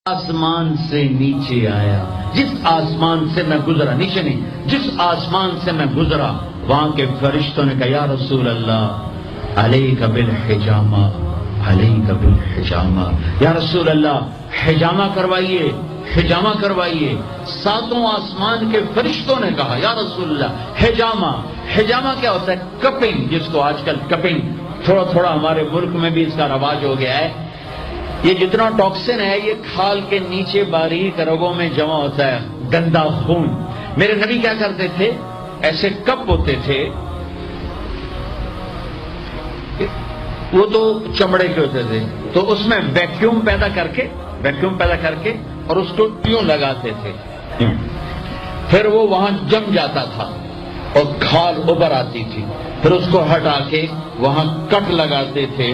آسمان سے نیچے آیا، جس آسمان سے میں گزرا، نیچے نہیں، جس آسمان سے میں گزرا وہاں کے فرشتوں نے کہا یا رسول اللہ علیک بالحجامہ، علیک بالحجامہ، یا رسول اللہ حجامہ کروائیے، حجامہ کروائیے۔ ساتوں آسمان کے فرشتوں نے کہا یا رسول اللہ حجامہ۔ حجامہ کیا ہوتا ہے؟ کپنگ، جس کو آج کل کپنگ تھوڑا تھوڑا ہمارے ملک میں بھی اس کا رواج ہو گیا ہے۔ یہ جتنا ٹاکسن ہے یہ کھال کے نیچے باریک رگوں میں جمع ہوتا ہے، گندا خون۔ میرے نبی کیا کرتے تھے، ایسے کپ ہوتے تھے، وہ تو چمڑے کے ہوتے تھے، تو اس میں ویکیوم پیدا کر کے اور اس کو یوں لگاتے تھے، پھر وہ وہاں جم جاتا تھا اور کھال ابھر آتی تھی، پھر اس کو ہٹا کے وہاں کٹ لگاتے تھے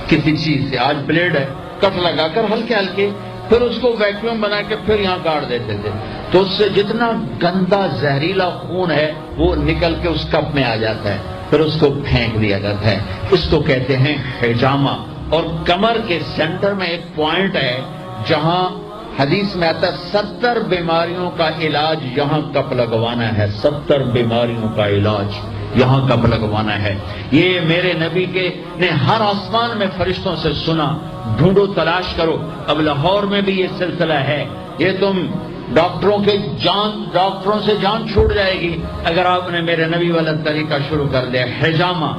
کسی چیز سے، آج بلیڈ ہے، کٹ لگا کر ہلکے ہلکے، پھر اس کو ویکیوم بنا کے پھر یہاں کاٹ دیتے تھے، تو اس سے جتنا گندا زہریلا خون ہے وہ نکل کے اس کپ میں آ جاتا ہے، پھر اس کو پھینک دیا جاتا ہے۔ اس کو کہتے ہیں حجامہ۔ اور کمر کے سینٹر میں ایک پوائنٹ ہے جہاں حدیث میں آتا ہے 70 بیماریوں کا علاج یہاں کپ لگوانا ہے، 70 بیماریوں کا علاج یہاں کپ لگوانا ہے۔ یہ میرے نبی کے نے ہر آسمان میں فرشتوں سے سنا، ڈھونڈو تلاش کرو۔ اب لاہور میں بھی یہ سلسلہ ہے، یہ تم ڈاکٹروں سے جان چھوٹ جائے گی اگر آپ نے میرے نبی والا طریقہ شروع کر دیا۔ حجامہ،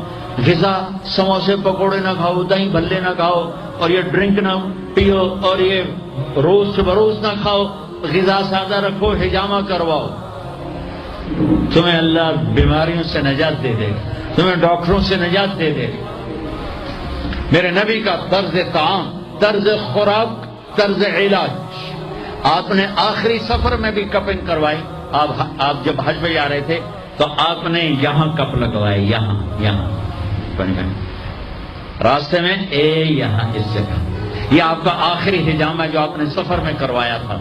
غذا، سموسے پکوڑے نہ کھاؤ، دہی بھلے نہ کھاؤ، اور یہ ڈرنک نہ پیو، اور یہ روز بروز نہ کھاؤ، غذا سادہ رکھو، حجامہ کرواؤ، تمہیں اللہ بیماریوں سے نجات دے دے گا، تمہیں ڈاکٹروں سے نجات دے دے گا۔ میرے نبی کا طرز طعام، طرز خوراک، طرز علاج، آپ نے آخری سفر میں بھی کپنگ کروائی۔ آپ جب حج پہ جا رہے تھے تو آپ نے یہاں کپ لگوائے، یہاں راستے میں یہاں اس جگہ، یہ آپ کا آخری حجامہ جو آپ نے سفر میں کروایا تھا۔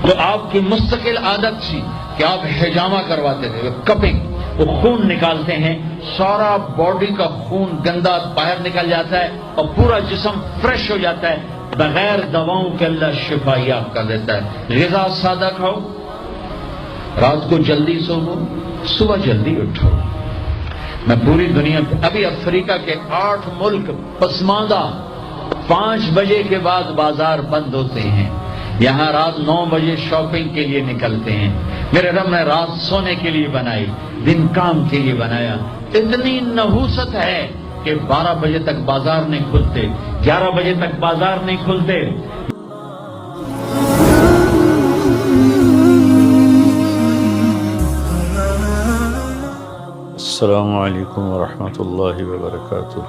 تو آپ کی مستقل عادت تھی کہ آپ حجامہ کرواتے تھے، کپنگ، وہ خون نکالتے ہیں، سارا باڈی کا خون گندا باہر نکل جاتا ہے اور پورا جسم فریش ہو جاتا ہے، بغیر دواؤں کے اللہ شفا یاب کر دیتا ہے۔ غذا سادہ کھاؤ، رات کو جلدی سوو، صبح جلدی اٹھو۔ میں پوری دنیا ابھی افریقہ کے 8 ملک پسماندہ 5 بجے کے بعد بازار بند ہوتے ہیں، یہاں رات 9 بجے شاپنگ کے لیے نکلتے ہیں۔ میرے رب نے رات سونے کے لیے بنائی، دن کام کے لیے بنایا۔ اتنی نحوست ہے کہ 12 بجے تک بازار نہیں کھلتے، 11 بجے تک بازار نہیں کھلتے۔ السلام علیکم ورحمۃ اللہ وبرکاتہ۔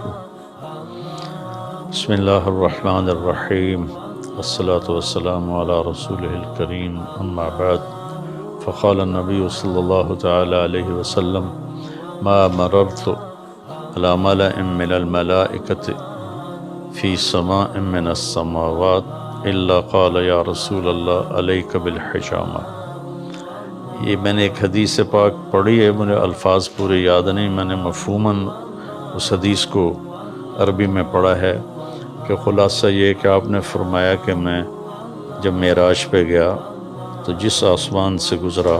بسم اللہ الرحمن الرحیم، والصلاة والسلام علی رسولہ الکریم، اما بعد، فقال النبی صلی اللہ تعالی علیہ وسلم ما مررت على ملأ من الملائکة فی سماء من السماوات الا قال یا رسول اللہ علیک بالحجامہ۔ یہ میں نے ایک حدیث پاک پڑھی ہے، مجھے الفاظ پورے یاد نہیں، میں نے مفہوماً اس حدیث کو عربی میں پڑھا ہے کہ خلاصہ یہ کہ آپ نے فرمایا کہ میں جب معراج پہ گیا تو جس آسمان سے گزرا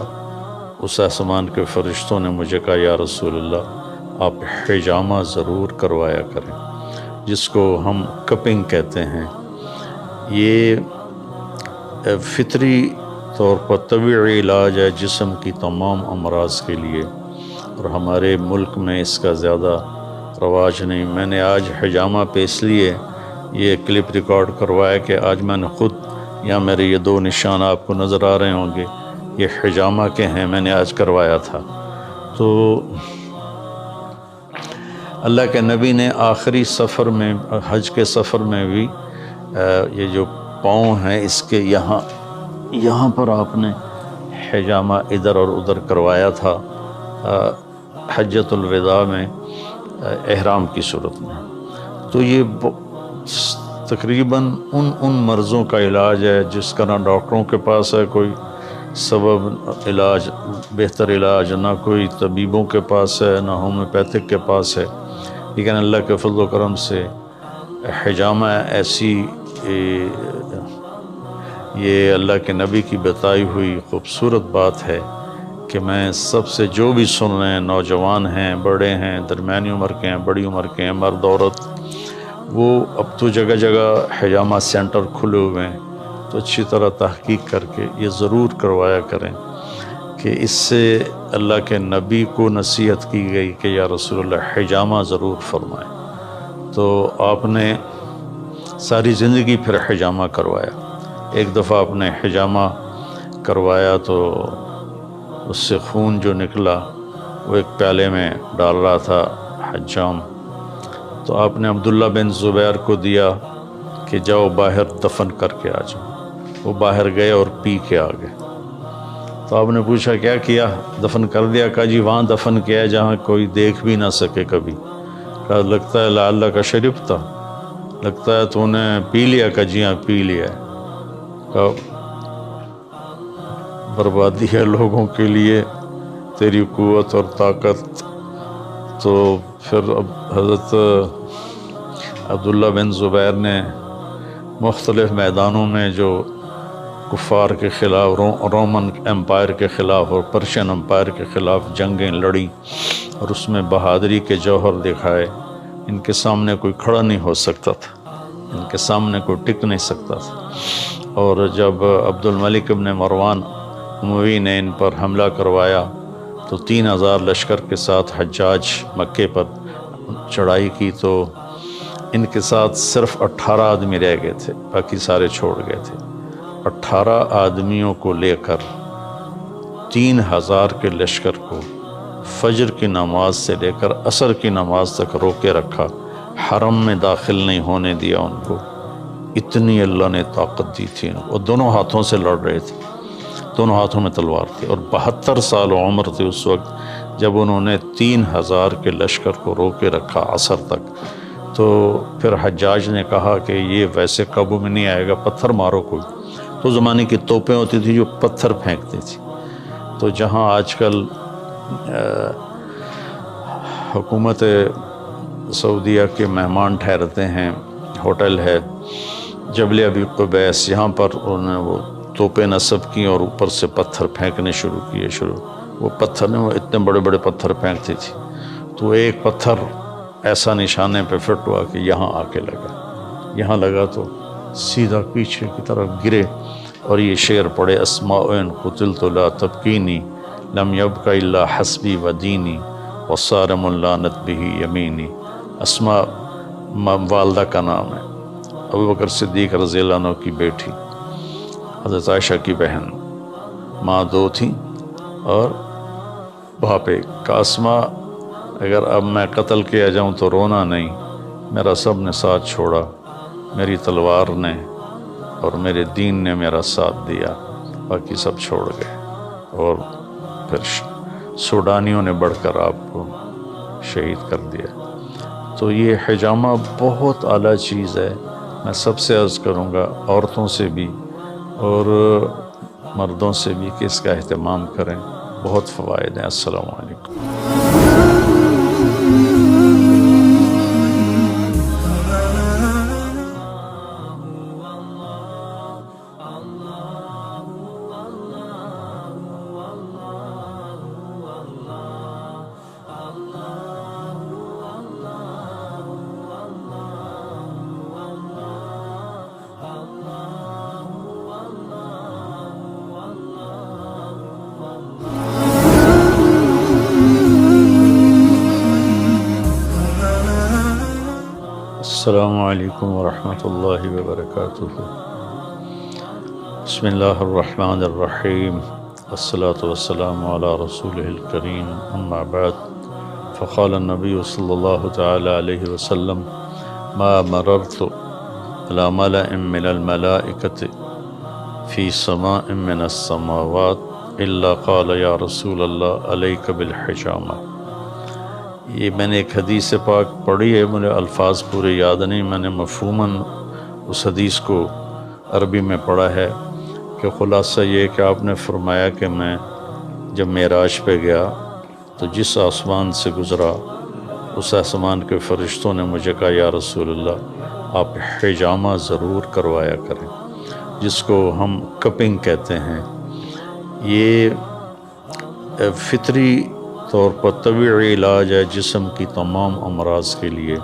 اس آسمان کے فرشتوں نے مجھے کہا یا رسول اللہ آپ حجامہ ضرور کروایا کریں، جس کو ہم کپنگ کہتے ہیں۔ یہ فطری طور پر طبعی علاج ہے جسم کی تمام امراض کے لیے، اور ہمارے ملک میں اس کا زیادہ رواج نہیں۔ میں نے آج حجامہ پہ اس لیے یہ کلپ ریکارڈ کروایا کہ آج میں نے خود، یا میرے یہ 2 نشان آپ کو نظر آ رہے ہوں گے، یہ حجامہ کے ہیں، میں نے آج کروایا تھا۔ تو اللہ کے نبی نے آخری سفر میں، حج کے سفر میں بھی یہ جو پاؤں ہیں اس کے یہاں پر آپ نے حجامہ ادھر اور ادھر کروایا تھا، حجۃ الوداع میں احرام کی صورت میں۔ تو یہ تقریباً ان مرضوں کا علاج ہے جس کا نہ ڈاکٹروں کے پاس ہے کوئی سبب علاج، بہتر علاج، نہ کوئی طبیبوں کے پاس ہے، نہ ہومیوپیتھک کے پاس ہے، لیکن اللہ کے فضل و کرم سے حجامہ ایسی یہ اللہ کے نبی کی بتائی ہوئی خوبصورت بات ہے کہ میں سب سے جو بھی سن رہے ہیں، نوجوان ہیں، بڑے ہیں، درمیانی عمر کے ہیں، بڑی عمر کے ہیں، مرد عورت، وہ اب تو جگہ جگہ حجامہ سینٹر کھلے ہوئے ہیں، تو اچھی طرح تحقیق کر کے یہ ضرور کروایا کریں کہ اس سے اللہ کے نبی کو نصیحت کی گئی کہ یا رسول اللہ حجامہ ضرور فرمائیں، تو آپ نے ساری زندگی پھر حجامہ کروایا۔ ایک دفعہ آپ نے حجامہ کروایا تو اس سے خون جو نکلا وہ ایک پیالے میں ڈال رہا تھا حجام، تو آپ نے عبداللہ بن زبیر کو دیا کہ جاؤ باہر دفن کر کے آ جاؤ۔ وہ باہر گئے اور پی کے آ گئے۔ تو آپ نے پوچھا کیا کیا؟ دفن کر دیا؟ کہا جی وہاں دفن کیا ہے جہاں کوئی دیکھ بھی نہ سکے کبھی۔ کہا لگتا ہے لعلہ کا شرب تھا، لگتا ہے تو نے پی لیا؟ کہا جی ہاں پی لیا ہے۔ کہا بربادی ہے لوگوں کے لیے تیری قوت اور طاقت۔ تو پھر اب حضرت عبداللہ بن زبیر نے مختلف میدانوں میں جو کفار کے خلاف، رومن امپائر کے خلاف اور پرشین امپائر کے خلاف جنگیں لڑی اور اس میں بہادری کے جوہر دکھائے۔ ان کے سامنے کوئی کھڑا نہیں ہو سکتا تھا، ان کے سامنے کوئی ٹک نہیں سکتا تھا۔ اور جب عبد الملک ابن مروان اموی نے ان پر حملہ کروایا تو 3000 لشکر کے ساتھ حجاج مکے پر چڑھائی کی، تو ان کے ساتھ صرف 18 آدمی رہ گئے تھے، باقی سارے چھوڑ گئے تھے۔ 18 آدمیوں کو لے کر 3000 کے لشکر کو فجر کی نماز سے لے کر عصر کی نماز تک روکے رکھا، حرم میں داخل نہیں ہونے دیا ان کو۔ اتنی اللہ نے طاقت دی تھی، وہ دونوں ہاتھوں سے لڑ رہے تھے، دونوں ہاتھوں میں تلوار تھی، اور 72 سال عمر تھی اس وقت جب انہوں نے 3000 کے لشکر کو روکے رکھا عصر تک۔ تو پھر حجاج نے کہا کہ یہ ویسے قابو میں نہیں آئے گا، پتھر مارو کوئی۔ تو زمانے کی توپیں ہوتی تھی جو پتھر پھینکتی تھی۔ تو جہاں آج کل حکومت سعودیہ کے مہمان ٹھہرتے ہیں، ہوٹل ہے جبل ابی قبیس، یہاں پر انہوں نے وہ توپیں نصب کی اور اوپر سے پتھر پھینکنے شروع کیے۔ وہ پتھر نے وہ اتنے بڑے بڑے پتھر پھینکتی تھی، تو ایک پتھر ایسا نشانے پہ فٹ ہوا کہ یہاں آ کے لگا، یہاں لگا تو سیدھا پیچھے کی طرف گرے، اور یہ شعر پڑے اسماء قتلت لا تبکینی لم یبک الا حسبی و دینی وصار ملانت بہ یمینی۔ اسماء والدہ کا نام ہے، ابوبکر صدیق رضی اللہ عنہ کی بیٹی، حضرت عائشہ کی بہن، ماں دو تھیں اور باپ ایک۔ اسماء اگر اب میں قتل کیا جاؤں تو رونا نہیں، میرا سب نے ساتھ چھوڑا، میری تلوار نے اور میرے دین نے میرا ساتھ دیا، باقی سب چھوڑ گئے۔ اور پھر سوڈانیوں نے بڑھ کر آپ کو شہید کر دیا۔ تو یہ حجامہ بہت اعلیٰ چیز ہے، میں سب سے عرض کروں گا، عورتوں سے بھی اور مردوں سے بھی، کہ اس کا اہتمام کریں، بہت فوائد ہیں۔ السلام علیکم۔ السلام علیکم ورحمۃ اللہ وبرکاتہ۔ بسم اللہ الرحمن الرحیم، والصلاة والسلام علی رسولہ الکریم، اما بعد، فقال النبی صلی اللہ تعالی علیہ وسلم ما مررت على ملأ من الملائکۃ فی سماء من السماوات الا قال یا رسول اللہ علیک بالحجامہ۔ یہ میں نے ایک حدیث پاک پڑھی ہے، مجھے الفاظ پورے یاد نہیں، میں نے مفہوماً اس حدیث کو عربی میں پڑھا ہے، کہ خلاصہ یہ کہ آپ نے فرمایا کہ میں جب معراج پہ گیا تو جس آسمان سے گزرا اس آسمان کے فرشتوں نے مجھے کہا یا رسول اللہ آپ حجامہ ضرور کروایا کریں۔ جس کو ہم کپنگ کہتے ہیں، یہ فطری طور پر طبیعی علاج ہے جسم کی تمام امراض کے لیے،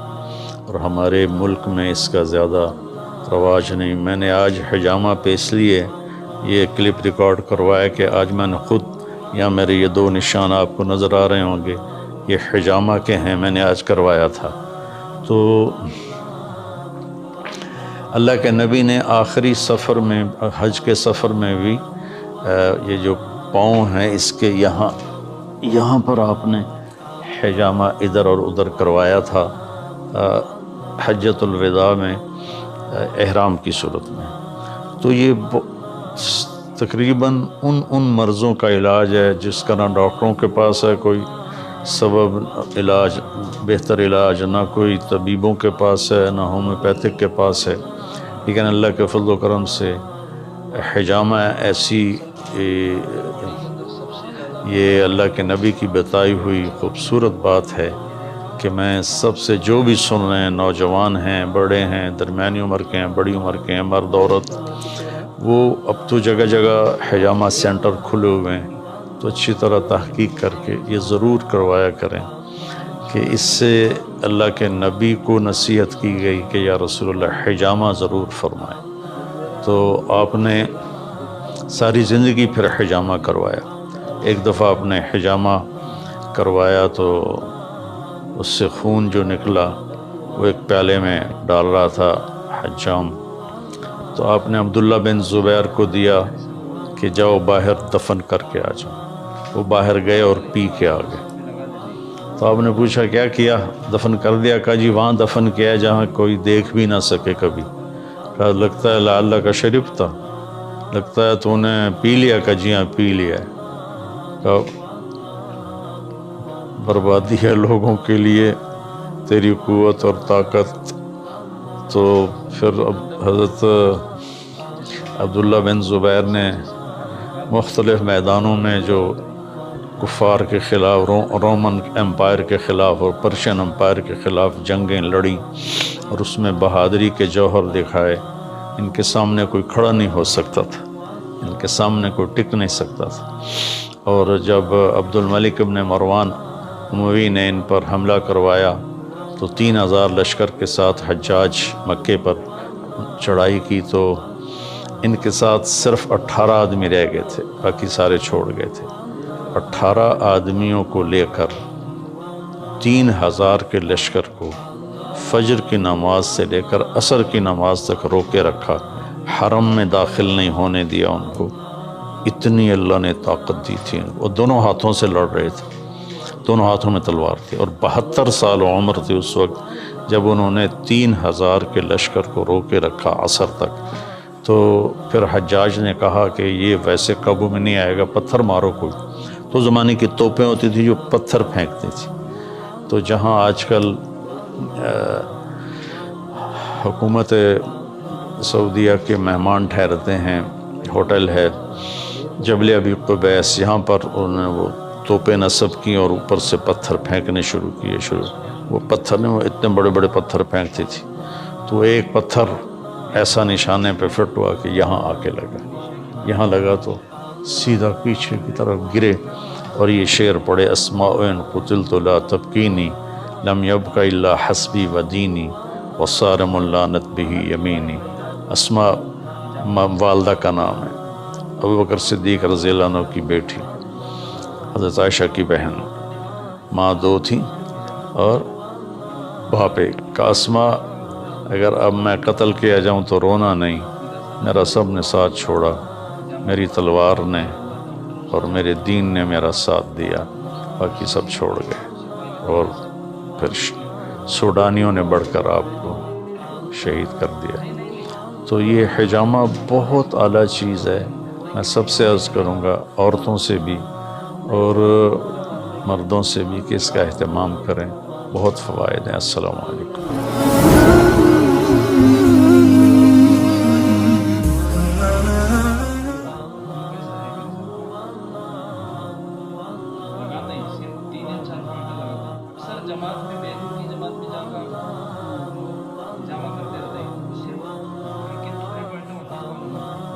اور ہمارے ملک میں اس کا زیادہ رواج نہیں۔ میں نے آج حجامہ پہ اس لیے یہ کلپ ریکارڈ کروایا کہ آج میں نے خود، یا میرے یہ 2 نشان آپ کو نظر آ رہے ہوں گے، یہ حجامہ کے ہیں، میں نے آج کروایا تھا۔ تو اللہ کے نبی نے آخری سفر میں، حج کے سفر میں بھی یہ جو پاؤں ہیں اس کے یہاں پر آپ نے حجامہ ادھر اور ادھر کروایا تھا، حجۃ الوداع میں احرام کی صورت میں۔ تو یہ تقریباً ان مرضوں کا علاج ہے جس کا نہ ڈاکٹروں کے پاس ہے کوئی سبب علاج، بہتر علاج، نہ کوئی طبیبوں کے پاس ہے، نہ ہومیوپیتھک کے پاس ہے، لیکن اللہ کے فضل و کرم سے حجامہ ایسی یہ اللہ کے نبی کی بتائی ہوئی خوبصورت بات ہے کہ میں سب سے جو بھی سن رہے ہیں، نوجوان ہیں، بڑے ہیں، درمیانی عمر کے ہیں، بڑی عمر کے ہیں، مرد عورت، وہ اب تو جگہ جگہ حجامہ سینٹر کھلے ہوئے ہیں، تو اچھی طرح تحقیق کر کے یہ ضرور کروایا کریں کہ اس سے اللہ کے نبی کو نصیحت کی گئی کہ یا رسول اللہ حجامہ ضرور فرمائیں۔ تو آپ نے ساری زندگی پھر حجامہ کروایا۔ ایک دفعہ آپ نے حجامہ کروایا تو اس سے خون جو نکلا وہ ایک پیالے میں ڈال رہا تھا حجام، تو آپ نے عبداللہ بن زبیر کو دیا کہ جاؤ باہر دفن کر کے آ جاؤ۔ وہ باہر گئے اور پی کے آ گئے۔ تو آپ نے پوچھا کیا کیا؟ دفن کر دیا؟ کہا جی وہاں دفن کیا ہے جہاں کوئی دیکھ بھی نہ سکے کبھی۔ کہا لگتا ہے اللہ کا شریف تھا، لگتا ہے تو نے پی لیا؟ کہا جی ہاں پی لیا ہے۔ کہا بربادی ہے لوگوں کے لیے تیری قوت اور طاقت۔ تو پھر حضرت عبداللہ بن زبیر نے مختلف میدانوں میں جو کفار کے خلاف، رومن امپائر کے خلاف اور پرشین امپائر کے خلاف جنگیں لڑیں اور اس میں بہادری کے جوہر دکھائے۔ ان کے سامنے کوئی کھڑا نہیں ہو سکتا تھا، ان کے سامنے کوئی ٹک نہیں سکتا تھا۔ اور جب عبد الملک ابن مروان اموی نے ان پر حملہ کروایا تو 3000 لشکر کے ساتھ حجاج مکے پر چڑھائی کی، تو ان کے ساتھ صرف 18 آدمی رہ گئے تھے، باقی سارے چھوڑ گئے تھے۔ 18 آدمیوں کو لے کر 3000 کے لشکر کو فجر کی نماز سے لے کر عصر کی نماز تک روکے رکھا، حرم میں داخل نہیں ہونے دیا ان کو۔ اتنی اللہ نے طاقت دی تھی، وہ دونوں ہاتھوں سے لڑ رہے تھے، دونوں ہاتھوں میں تلوار تھی، اور 72 سال عمر تھی اس وقت جب انہوں نے 3000 کے لشکر کو روکے رکھا عصر تک۔ تو پھر حجاج نے کہا کہ یہ ویسے قابو میں نہیں آئے گا، پتھر مارو کوئی۔ تو زمانے کی توپیں ہوتی تھی جو پتھر پھینکتی تھی۔ تو جہاں آج کل حکومت سعودیہ کے مہمان ٹھہرتے ہیں، ہوٹل ہے جبل ابی قبیس، یہاں پر انہوں نے وہ توپیں نصب کی اور اوپر سے پتھر پھینکنے شروع کیے۔ وہ پتھر نے وہ اتنے بڑے بڑے پتھر پھینکتی تھی، تو ایک پتھر ایسا نشانے پہ فٹ ہوا کہ یہاں آ کے لگا، یہاں لگا تو سیدھا پیچھے کی طرف گرے، اور یہ شعر پڑے اسماء ان قتلت لا تبکینی لم یبق الا حسبی و دینی وصارم لانت بہ یمینی۔ اسماء والدہ کا نام ہے، ابوبکر صدیق رضی اللہ عنہ کی بیٹی، حضرت عائشہ کی بہن، ماں 2 تھیں اور باپ ایک۔ کا اسماء اگر اب میں قتل کیا جاؤں تو رونا نہیں، میرا سب نے ساتھ چھوڑا، میری تلوار نے اور میرے دین نے میرا ساتھ دیا، باقی سب چھوڑ گئے۔ اور پھر سوڈانیوں نے بڑھ کر آپ کو شہید کر دیا۔ تو یہ حجامہ بہت اعلیٰ چیز ہے، میں سب سے عرض کروں گا، عورتوں سے بھی اور مردوں سے بھی، کہ اس کا اہتمام کریں، بہت فوائد ہیں۔ السلام علیکم۔ جماعت میں بیرون کی جماعت میں جا کر جمع کرتے رہتے ہیں، صرف کرکٹ ٹورنامنٹ ہوتا ہے